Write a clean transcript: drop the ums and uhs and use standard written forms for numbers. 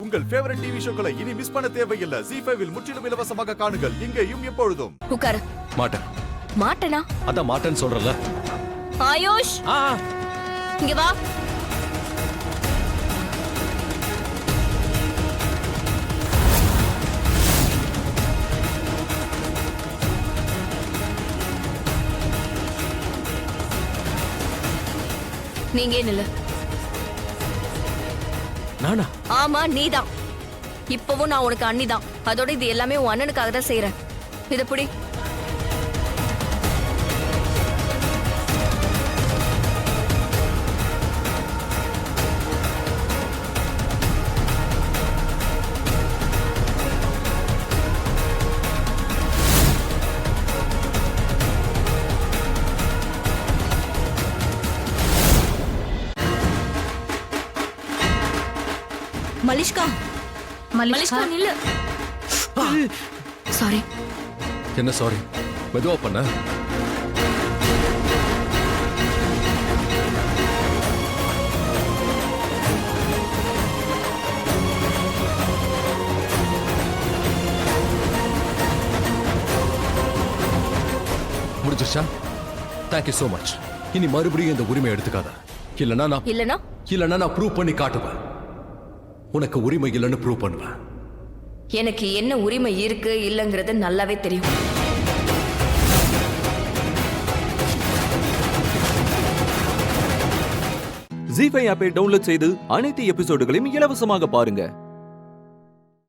உங்கள் favourite TV ஷோக்களை இனி miss பண்ண தேவையில்லை. ZEE5 இல் முற்றிலும் இலவசமாக காணுங்கள். இங்கேயும் எப்பொழுதும். உட்காரு. மாட்டேன். மாட்டேனா? அதான் மாட்டேன்னு சொல்றல. ஆயுஷ், இங்க வா. நீங்க நில்லு. நானா? ஆமா, நீதான். இப்பவும் நான் உனக்கு அண்ணிதான். அதோட இது எல்லாமே உன் அண்ணனுக்காக தான் செய்யறேன். இத புடி. மலிஷ்கா, மலிஷ்கா நில்லு. சாரி. என்ன சாரி? மெதுவா பண்ண. முடிஞ்சிருச்சா? Thank you so much. இனி மறுபடியும் இந்த உரிமை எடுத்துக்காத. இல்லனா நான் ப்ரூவ் பண்ணி காட்டுவேன். உனக்கு உரிமை இல்லைன்னு ப்ரூவ் பண்ணுவேன். எனக்கு என்ன உரிமை இருக்கு இல்லங்கிறது நல்லாவே தெரியும். ZEE5 ஆப்பை டவுன்லோட் செய்து அனைத்து எபிசோடுகளையும் இலவசமாக பாருங்க.